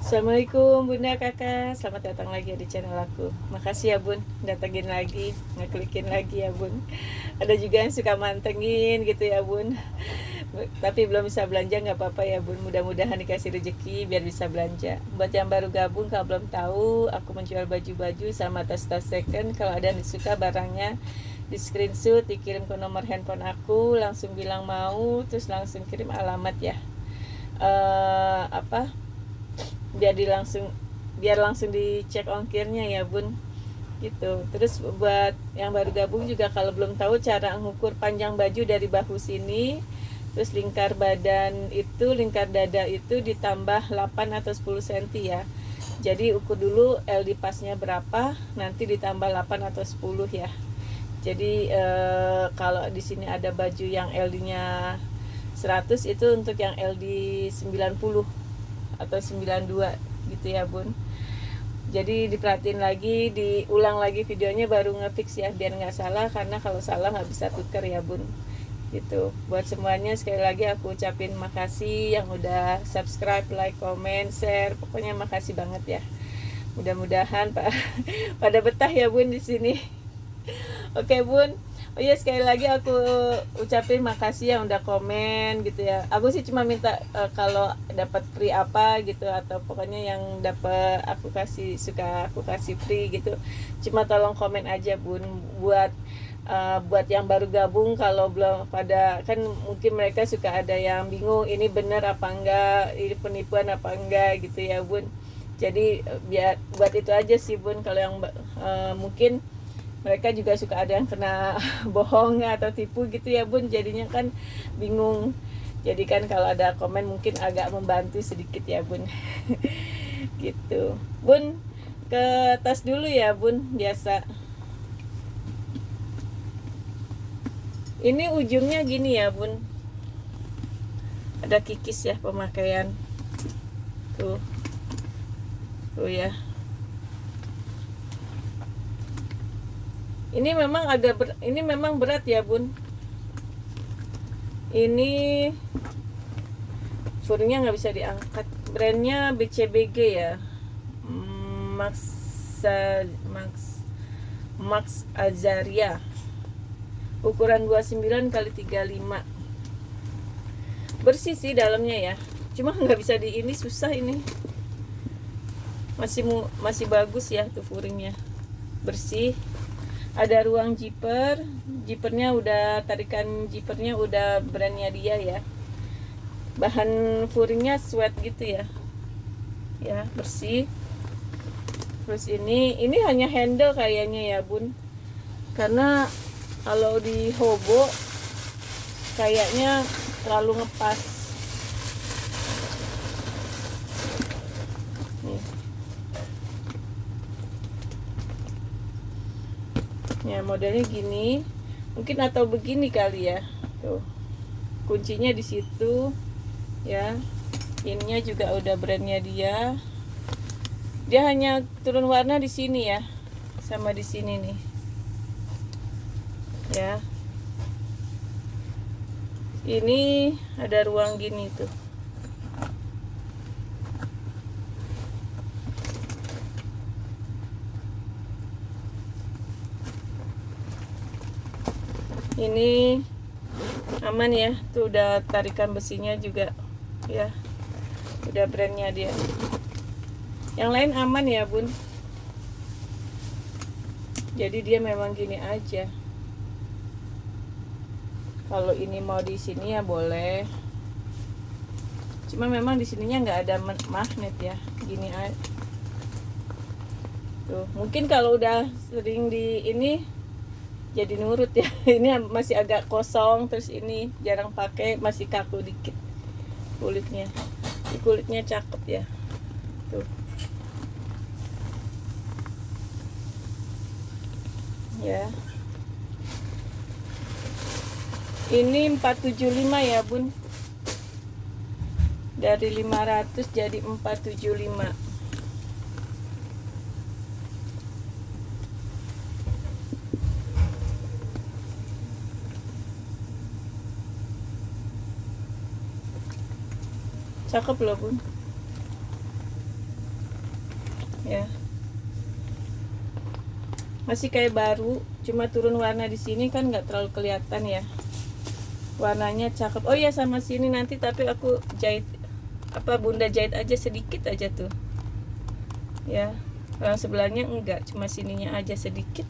Assalamualaikum Bunda Kakak, selamat datang lagi di channel aku. Makasih ya Bun, datengin lagi, ngeklikin lagi ya Bun. Ada juga yang suka mantengin gitu ya Bun. Tapi belum bisa belanja nggak apa-apa ya Bun. Mudah-mudahan dikasih rezeki biar bisa belanja. Buat yang baru gabung kalau belum tahu, aku menjual baju-baju sama tas-tas second. Kalau ada yang suka barangnya, di screenshot, dikirim ke nomor handphone aku, langsung bilang mau, terus langsung kirim alamat ya. Apa? Biar langsung dicek ongkirnya ya Bun gitu. Terus buat yang baru gabung juga kalau belum tahu cara mengukur panjang baju dari bahu sini, terus lingkar dada itu ditambah 8 atau 10 cm ya. Jadi ukur dulu LD pasnya berapa, nanti ditambah 8 atau 10 ya. Jadi kalau di sini ada baju yang LD-nya 100, itu untuk yang LD 90 atau 92 gitu ya Bun. Jadi diperhatiin lagi, diulang lagi videonya baru ngefix ya, biar nggak salah, karena kalau salah nggak bisa tuker ya Bun gitu. Buat semuanya sekali lagi aku ucapin makasih yang udah subscribe, like, comment, share, pokoknya makasih banget ya. Mudah-mudahan pada betah ya Bun di sini. Oke Bun. Oh iya, sekali lagi aku ucapin makasih yang udah komen gitu ya. Aku sih cuma minta kalau dapat free apa gitu, atau pokoknya yang dapat aku kasih free gitu. Cuma tolong komen aja Bun, buat yang baru gabung, kalau belum pada, kan mungkin mereka suka ada yang bingung ini bener apa enggak, ini penipuan apa enggak gitu ya Bun. Jadi biar buat itu aja sih Bun, kalau yang mungkin mereka juga suka ada yang kena bohong atau tipu gitu ya Bun, jadinya kan bingung. Jadi kan kalau ada komen mungkin agak membantu sedikit ya Bun. Gitu Bun, ke tas dulu ya Bun, biasa. Ini ujungnya gini ya Bun, ada kikis ya pemakaian tuh ya. Ini memang berat ya Bun. Ini furnya nggak bisa diangkat. Brandnya BCBG ya. Max Max Azaria. Ukuran 29 kali 35. Bersih sih dalamnya ya. Cuma nggak bisa ini susah ini. Masih bagus ya tuh furingnya. Bersih. Ada ruang zippernya udah, tarikan zippernya udah brandnya dia ya. Bahan furingnya sweat gitu ya, bersih. Terus ini hanya handle kayaknya ya Bun, karena kalau di hobo kayaknya terlalu ngepas nih. Ya modelnya gini mungkin, atau begini kali ya. Tuh kuncinya di situ ya. Ininya juga udah brandnya dia. Dia hanya turun warna di sini ya, sama di sini nih ya. Ini ada ruang gini tuh. Ini aman ya, tuh udah tarikan besinya juga ya, udah brandnya dia. Yang lain aman ya Bun, jadi dia memang gini aja. Kalau ini mau di sini ya boleh, cuma memang di sininya nggak ada magnet ya, gini aja tuh. Mungkin kalau udah sering di ini jadi nurut ya. Ini masih agak kosong, terus ini jarang pakai, masih kaku dikit kulitnya. Kulitnya cakep ya tuh ya. Ini 475 ya Bun, dari 500 jadi 475. Cakep loh Bun. ya. Masih kayak baru, cuma turun warna di sini kan nggak terlalu kelihatan ya. Warnanya cakep. Oh iya, sama sini nanti tapi aku jahit bunda jahit aja sedikit aja tuh. Ya. Kalau sebelahnya enggak, cuma sininya aja sedikit.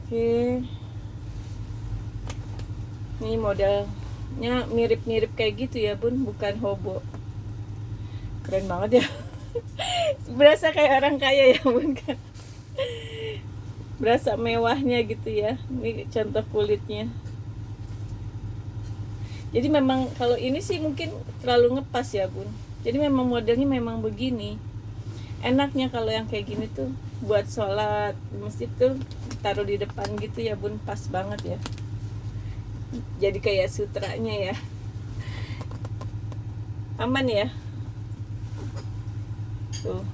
Oke. Ini modelnya mirip-mirip kayak gitu ya bun, bukan hobo. Keren banget ya. Berasa kayak orang kaya ya bun kan. Berasa mewahnya gitu ya. Ini contoh kulitnya. Jadi memang kalau ini sih mungkin terlalu ngepas ya bun. Jadi memang modelnya memang begini. Enaknya kalau yang kayak gini tuh buat sholat di masjid tuh taruh di depan gitu ya bun, pas banget ya. Jadi kayak sutranya ya. Aman ya. Tuh.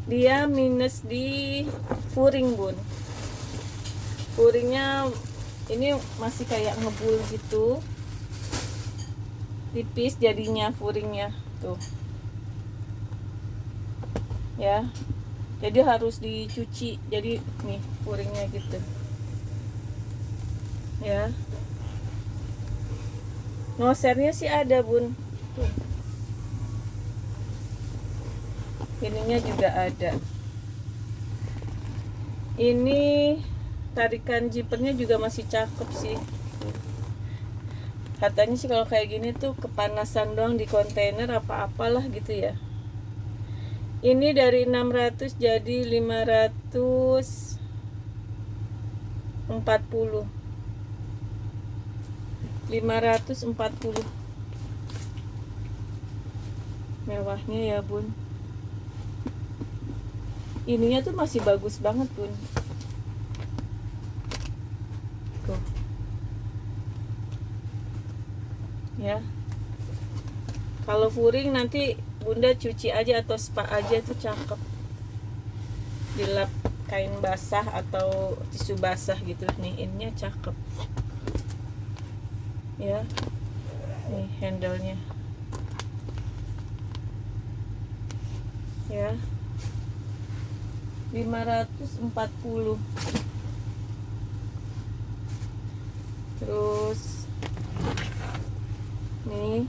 Dia minus di furing bun. Furingnya ini masih kayak ngebul gitu, tipis jadinya furingnya tuh ya. Jadi harus dicuci. Jadi nih furingnya gitu ya. Nosernya sih ada bun tuh. Ininya juga ada. Ini tarikan zippernya juga masih cakep sih. Katanya sih kalau kayak gini tuh kepanasan doang di kontainer apa-apalah gitu ya. Ini dari 600 jadi 540. 540. Mewahnya ya bun. Ininya tuh masih bagus banget bun. Tuh. Ya. Kalau furing nanti bunda cuci aja atau spa aja tuh cakep. Dilap kain basah atau tisu basah gitu. Nih ininya cakep. Ya. Nih handle-nya. Ya. 540. Terus nih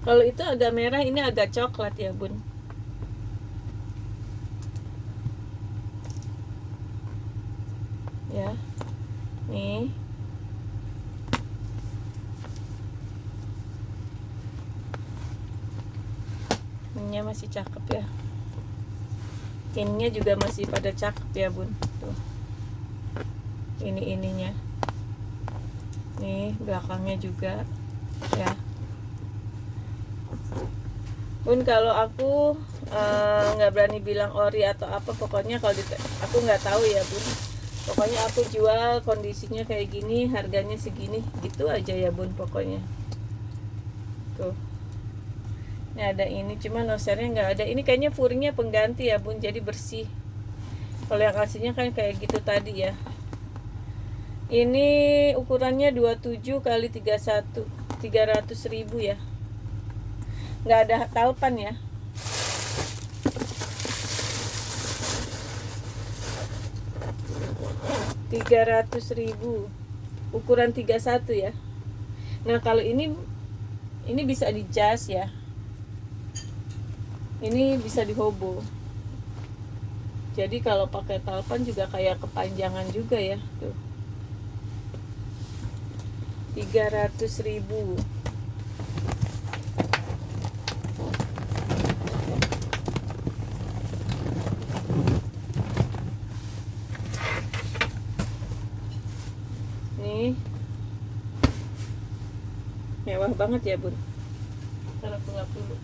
kalau itu agak merah, ini agak coklat ya bun. Ya. Nih. Ininya masih cakep ya. Ininya juga masih pada cakep ya bun. Tuh. Ininya. Nih belakangnya juga ya. Bun kalau aku nggak berani bilang ori atau apa, pokoknya kalau aku nggak tahu ya bun. Pokoknya aku jual kondisinya kayak gini, harganya segini, gitu aja ya bun pokoknya. Tuh. Ini ada ini, cuma nosernya nggak ada. Ini kayaknya furingnya pengganti ya bun, jadi bersih. Kalau yang aslinya kan kayak gitu tadi ya. Ini ukurannya 27 kali 31, 300.000 ya. Nggak ada talpan ya. Rp300.000 ukuran 31 ya. Nah kalau ini bisa dijas ya. Ini bisa dihobo. Jadi kalau pakai talpan juga kayak kepanjangan juga ya. Tuh. 300.000. Nih. Mewah banget ya, Bun. Ntar aku lap dulu.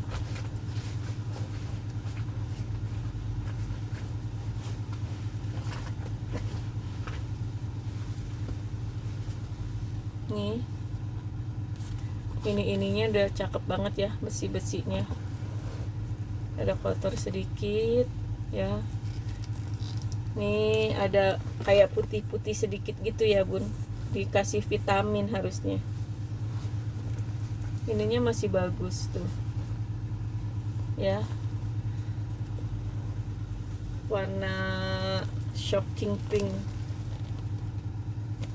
Nih. Ininya udah cakep banget ya, besi-besinya. Ada kotor sedikit ya. Nih ada kayak putih-putih sedikit gitu ya, Bun. dikasih vitamin harusnya. Ininya masih bagus tuh ya, warna shocking pink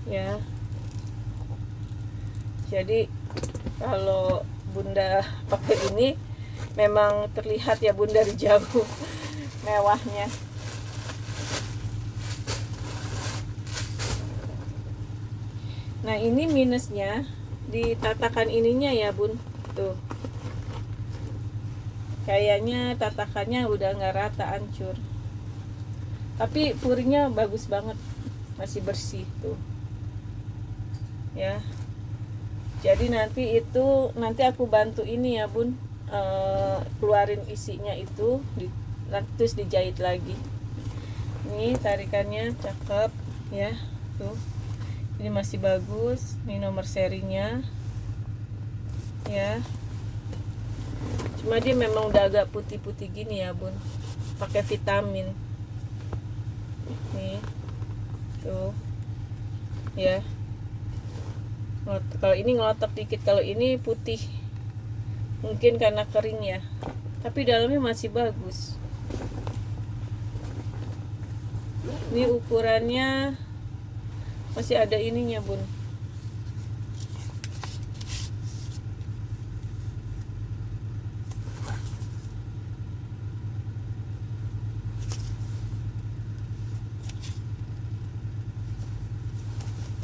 ya. Jadi kalau bunda pakai ini memang terlihat ya bun dari jauh mewahnya. Nah ini minusnya di tatakan ininya ya bun, tuh kayaknya tatakannya udah nggak rata, hancur. Tapi furnya bagus banget, masih bersih tuh ya. Jadi nanti aku bantu ini ya bun, keluarin isinya itu terus dijahit lagi. Ini tarikannya cakep ya, tuh ini masih bagus. Ini nomor serinya ya, cuma dia memang udah agak putih-putih gini ya bun, pakai vitamin nih tuh ya. Kalau ini ngelotok dikit, kalau ini putih, mungkin karena kering ya, tapi dalamnya masih bagus. Ini ukurannya masih ada ininya bun,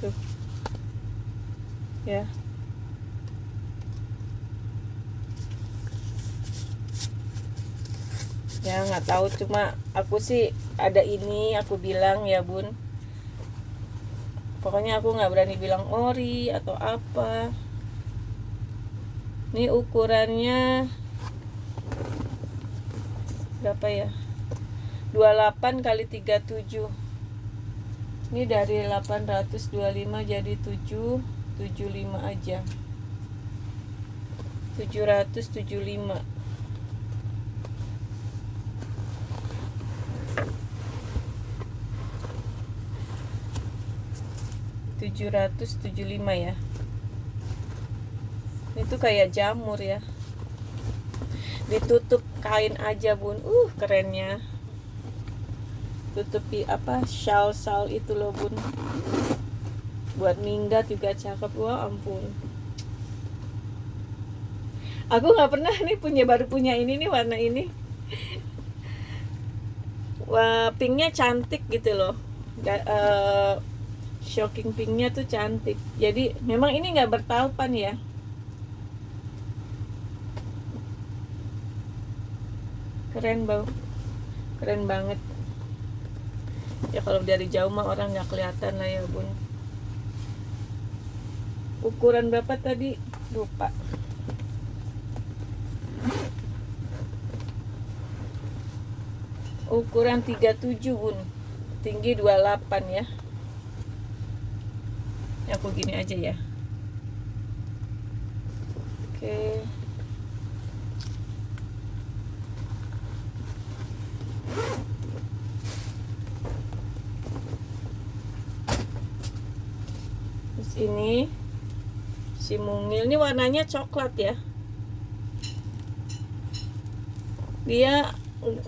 tuh ya. Ya nggak tahu, cuma aku sih ada ini, aku bilang ya bun, pokoknya aku nggak berani bilang ori atau apa. Ini ukurannya berapa ya, 28 kali 37. Ini dari 825 jadi 775 aja, 775. $775 ya. Itu kayak jamur ya, ditutup kain aja bun. Kerennya tutupi apa, shawl itu loh bun, buat minggat juga cakep. Wah ampun, aku nggak pernah nih baru punya ini nih, warna ini. Wah, pinknya cantik gitu loh. Shocking pinknya tuh cantik. Jadi memang ini nggak bertalpan ya. Keren bau, keren banget ya. Kalau dari jauh mah orang nggak kelihatan lah ya bun. Ukuran berapa tadi lupa. Ukuran 37 bun, tinggi 28 ya. Aku gini aja ya. Oke. Terus ini si mungil, ini warnanya coklat ya. Dia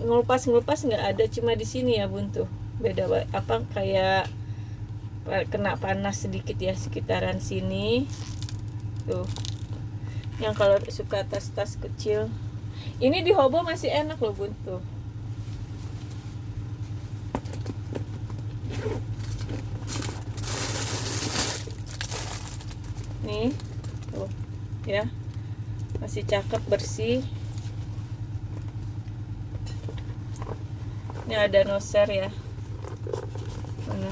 ngelupas nggak ada, cuma di sini ya bun, tuh beda apa, kayak kena panas sedikit ya sekitaran sini tuh. Yang kalau suka tas-tas kecil ini di Hobo masih enak loh bun, tuh nih tuh ya, masih cakep bersih. Ini ada noser ya, mana?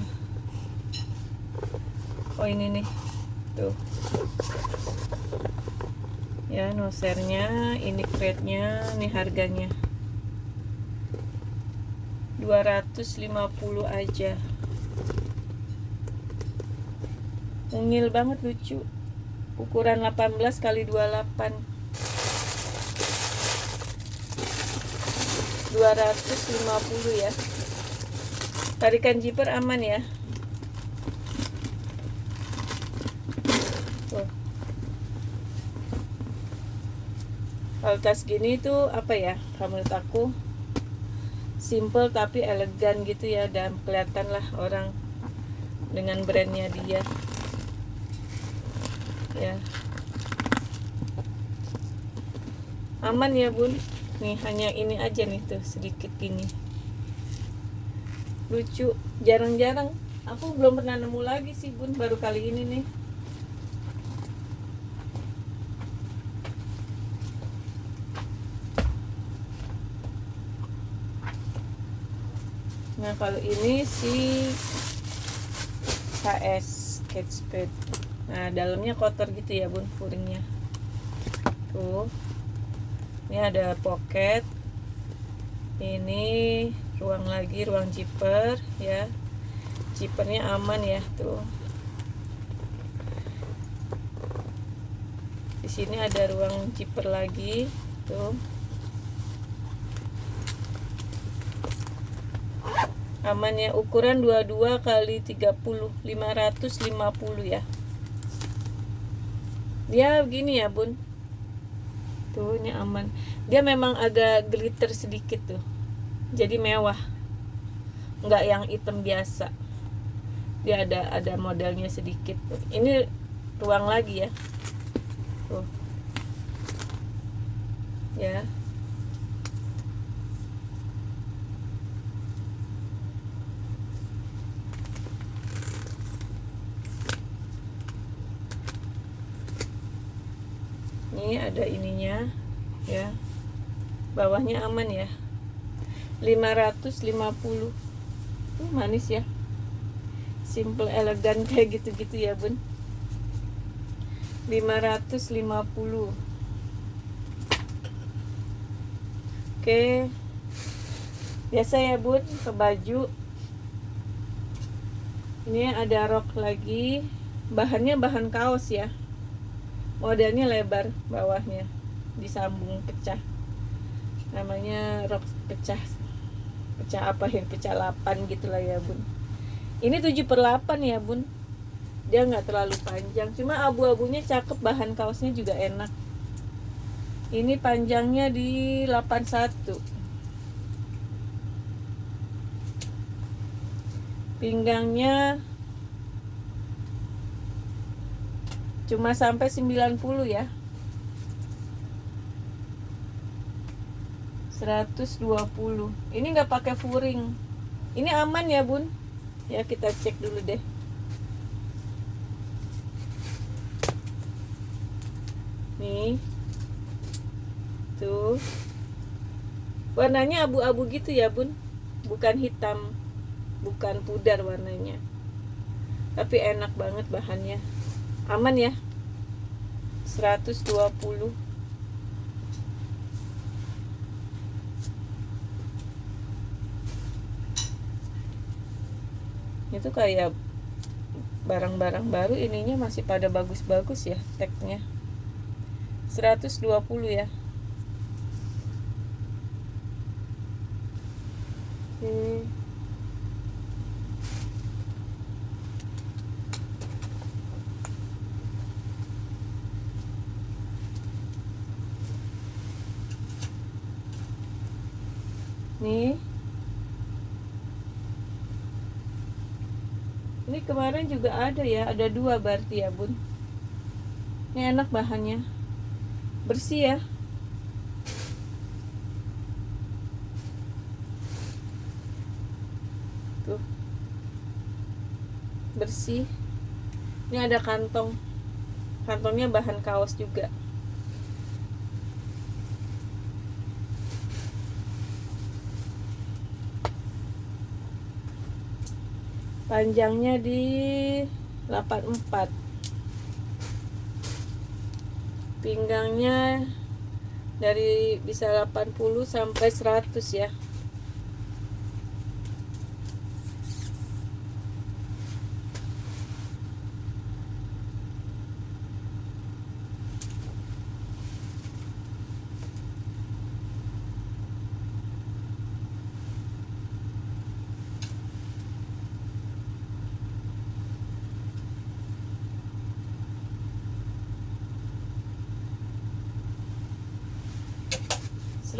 Oh ini nih tuh ya, nosernya. Ini crate-nya, nih harganya 250 aja. Mungil banget, lucu. Ukuran 18 kali 28, 250 ya. Tarikan zipper aman ya. Tuh. Kalau tas gini tuh apa ya, menurut aku simple tapi elegan gitu ya, dan kelihatan lah orang dengan brandnya dia ya. Aman ya bun, nih hanya ini aja nih tuh sedikit gini, lucu, jarang-jarang aku belum pernah nemu lagi sih bun, baru kali ini nih. Nah kalau ini si HS Kate Spade. Nah dalamnya kotor gitu ya bun, puringnya tuh. Ini ada pocket, ini ruang lagi, ruang zipper ya, zippernya aman ya tuh. Di sini ada ruang zipper lagi tuh, aman ya. Ukuran 22 kali 30, 550 ya. Dia begini ya bun, tuh ini aman. Dia memang agak glitter sedikit tuh, jadi mewah, nggak yang hitam biasa. Dia ada modelnya sedikit tuh. Ini ruang lagi ya tuh ya. Ini ada ininya ya, bawahnya aman ya. 550. Manis ya, simple elegan kayak gitu-gitu ya bun. 550. Oke, biasa ya bun ke baju. Ini ada rok lagi, bahannya bahan kaos ya, modelnya lebar, bawahnya disambung pecah, namanya rok pecah apa ya, pecah 8 gitulah ya bun. Ini 7/8 ya bun, dia nggak terlalu panjang, cuma abu-abunya cakep, bahan kaosnya juga enak. Ini panjangnya di 81, pinggangnya cuma sampai 90 ya, 120. Ini nggak pakai furing, ini aman ya bun ya. Kita cek dulu deh. Nih tuh, warnanya abu-abu gitu ya bun, bukan hitam, bukan pudar warnanya, tapi enak banget bahannya, aman ya. 120. Itu kayak barang-barang baru, ininya masih pada bagus-bagus ya tagnya. 120 ya. Nih, ini kemarin juga ada ya, ada 2 berarti ya bun. Ini enak bahannya, bersih ya. Tuh, bersih. Ini ada kantong, kantongnya bahan kaos juga. Panjangnya di 84, pinggangnya dari bisa 80 sampai 100 ya.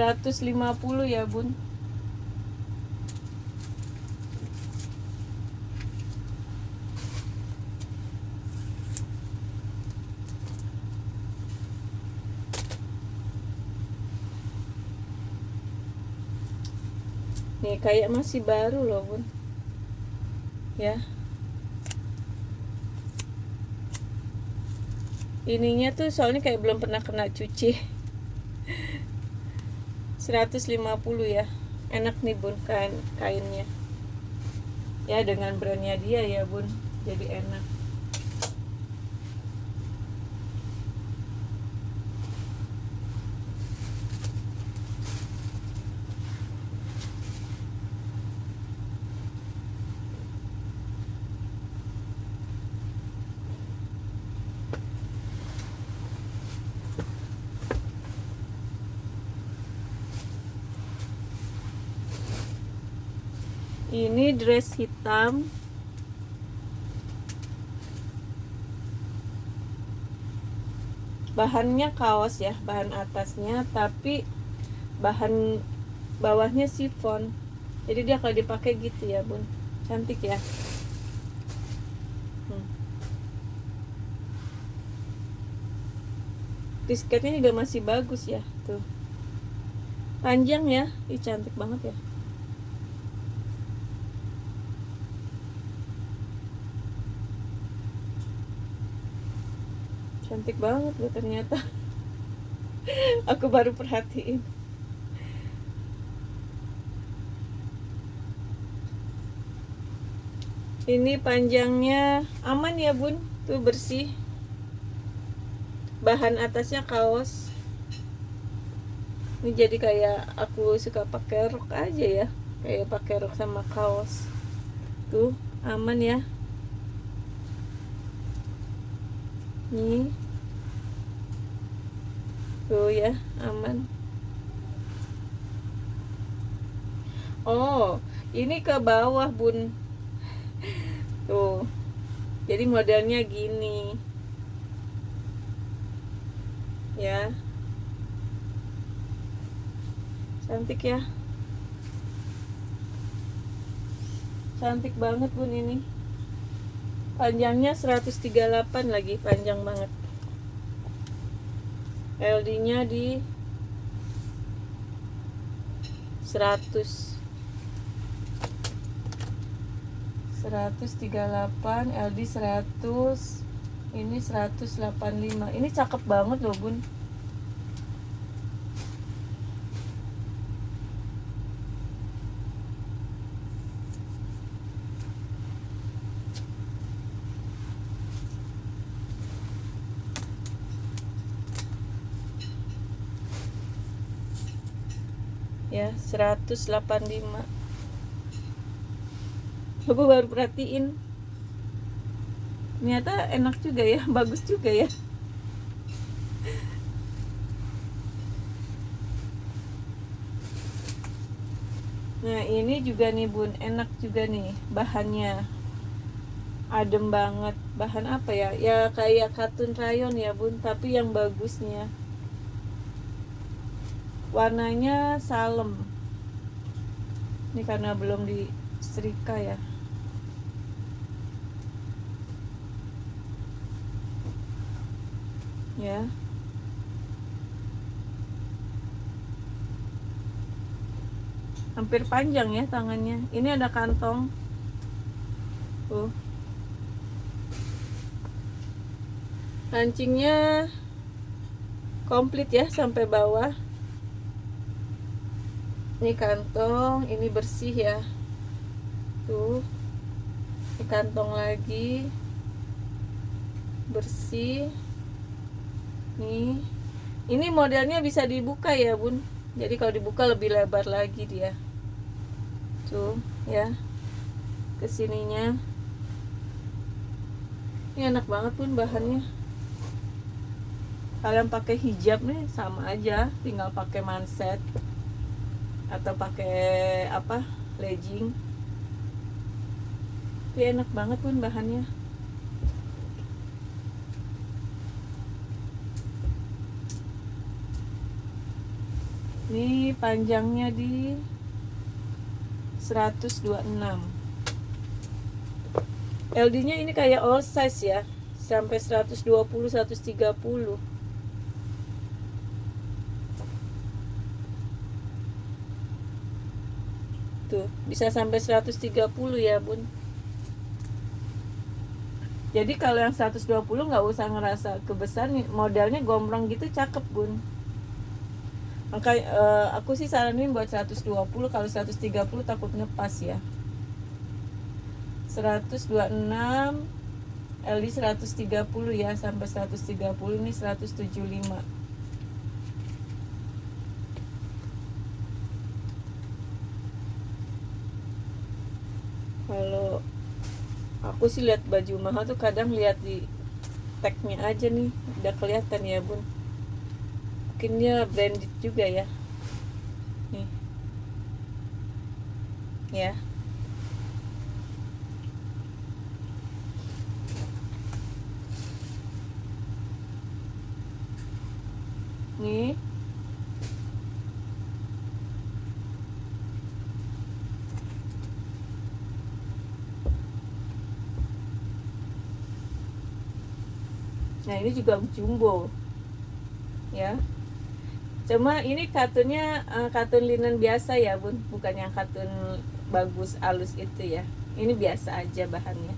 150 ya bun. Nih kayak masih baru loh bun ya. Ininya tuh soalnya kayak belum pernah kena cuci. 150 ya. Enak nih bun kainnya ya, dengan brandnya dia ya bun, jadi enak. Ini dress hitam, bahannya kaos ya, bahan atasnya, tapi bahan bawahnya chiffon. Jadi dia kalau dipakai gitu ya bun, cantik ya. Disketnya juga masih bagus ya, tuh panjang ya, cantik banget ya. Cantik banget loh ternyata. Aku baru perhatiin. Ini panjangnya aman ya bun, tuh bersih. Bahan atasnya kaos. Ini jadi kayak aku suka pakai rok aja ya, kayak pakai rok sama kaos. Tuh aman ya. Nih tuh ya, aman. Oh ini ke bawah bun, tuh jadi modelnya gini ya, cantik ya, cantik banget bun. Ini panjangnya 138 lagi, panjang banget. LD nya di 138, LD 100, ini 185. Ini cakep banget loh bun. Ya 185. Aku baru perhatiin, ternyata enak juga ya, bagus juga ya. Nah ini juga nih bun, enak juga nih bahannya, adem banget. Bahan apa ya, ya kayak katun rayon ya bun, tapi yang bagusnya warnanya salem. Ini karena belum disetrika ya. Ya. Hampir panjang ya tangannya. Ini ada kantong. Tuh. Kancingnya komplit ya sampai bawah. Ini kantong, ini bersih ya. Tuh. Ini kantong lagi. Bersih. Nih. Ini modelnya bisa dibuka ya, Bun. Jadi kalau dibuka lebih lebar lagi dia. Tuh, ya. Kesininya. Ini enak banget Bun bahannya. Kalian pakai hijab nih sama aja, tinggal pakai manset atau pakai apa, legging. Tapi enak banget Bun bahannya. Ini panjangnya di 126. LD-nya ini kayak all size ya, sampai 120, 130. Tuh, bisa sampai 130 ya, Bun. Jadi kalau yang 120 nggak usah ngerasa kebesaran, modelnya gombrong gitu cakep, Bun. Maka aku sih saranin buat 120, kalau 130 takut ngepas ya. 126 LD 130 ya, sampai 130. Ini 175. Kalau aku sih lihat baju mahal tuh kadang lihat di tagnya aja nih, udah kelihatan ya, Bun. Mungkin dia branded juga ya. Nih. Ya. Nih. Nah, ini juga jumbo. Ya. Cuma ini katunnya katun linen biasa ya, Bun, bukan yang katun bagus halus itu ya. Ini biasa aja bahannya.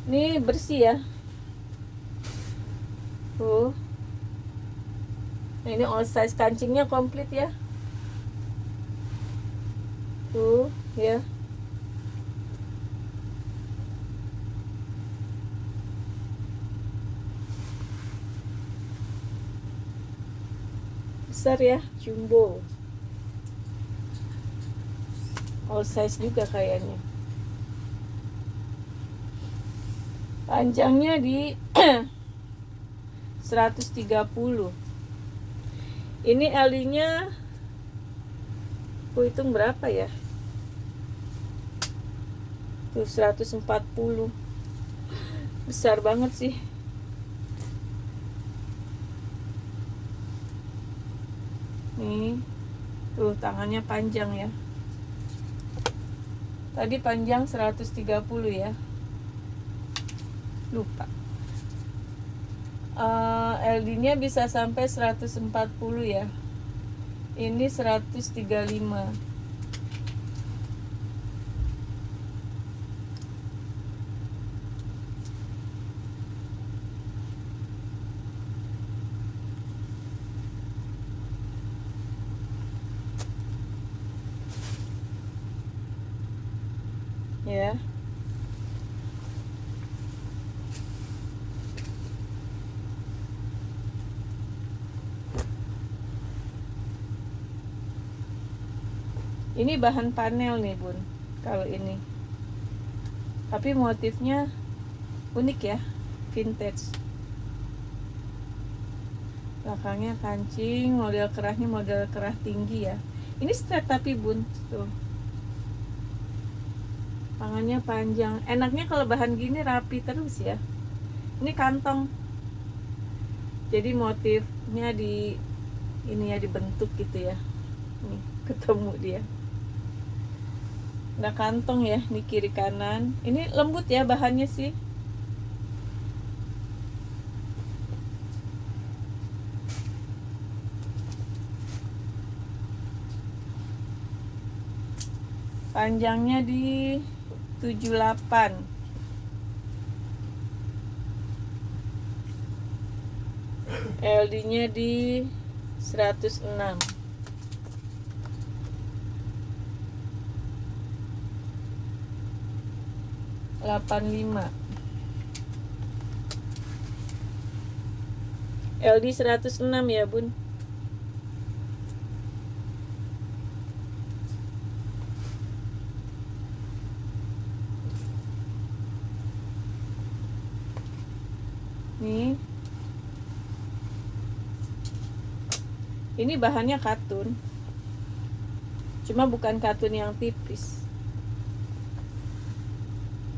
Ini bersih ya. Tuh. Nah, ini all size, kancingnya komplit ya. Tuh, ya. Besar ya, jumbo. All size juga kayaknya. Panjangnya di 130. Ini LD-nya aku hitung berapa ya? Tuh 140. Besar banget sih. Nih. Tuh tangannya panjang ya. Tadi panjang 130 ya. Lupa. LD-nya bisa sampai 140 ya. Ini 135. Ya. Ini bahan panel nih, Bun. Kalau ini. Tapi motifnya unik ya, vintage. Belakangnya kancing, model kerahnya model kerah tinggi ya. Ini strap tapi, Bun. Tuh. Tangannya panjang. Enaknya kalau bahan gini rapi terus ya. Ini kantong. Jadi motifnya di ini ya, dibentuk gitu ya. Nih, ketemu dia. Ada kantong ya, ini kiri kanan. Ini lembut ya bahannya sih. Panjangnya di 78. LD-nya di 106. 85. LD 106 ya, Bun. Nih. Ini bahannya katun. Cuma bukan katun yang tipis.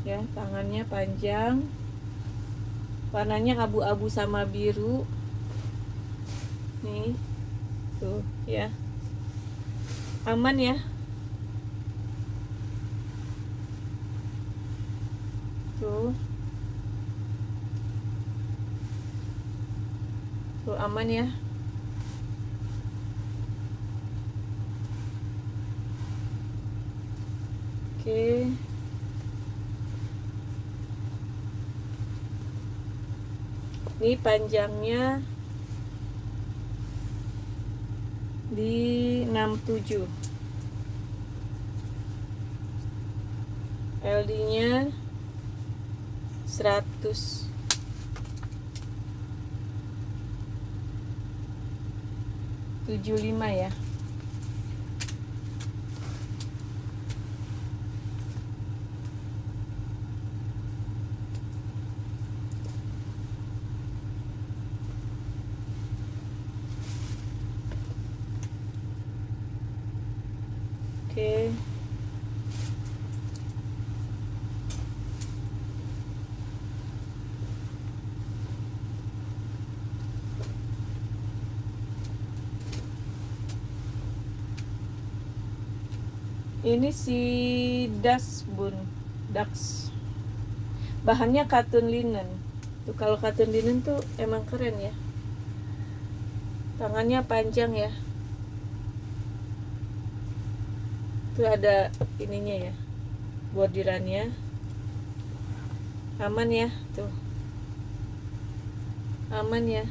Ya, tangannya panjang. Warnanya abu-abu sama biru. nih tuh ya, aman ya. Tuh aman ya. Oke. Ini panjangnya di 67, LD-nya 175 ya. Oke. Ini si Dax bun, Dax. Bahannya katun linen. Tuh kalau katun linen tuh emang keren ya. Tangannya panjang ya. Tuh ada ininya ya, bordirannya. Aman ya, tuh. Aman ya.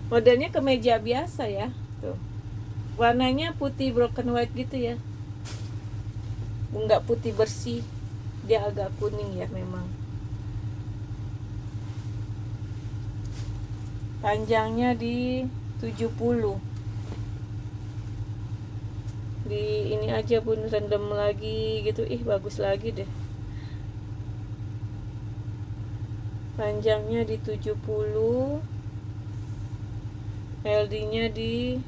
Modelnya kemeja biasa ya, tuh. Warnanya putih broken white gitu ya. Enggak putih bersih. Dia agak kuning ya memang. Panjangnya di 70. Di ini aja bun, rendam lagi gitu. Ih, bagus lagi deh. Panjangnya di 70. LD-nya di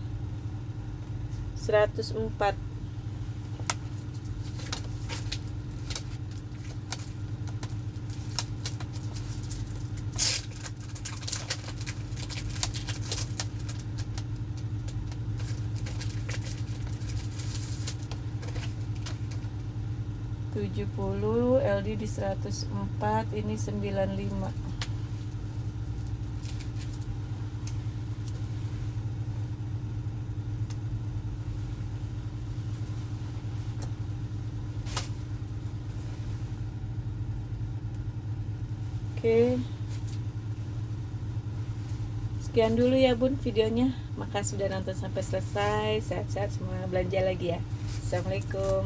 104. LD di 104, ini 95. Oke. Sekian dulu ya bun videonya. Makasih sudah nonton sampai selesai. Sehat-sehat semua, belanja lagi ya. Assalamualaikum.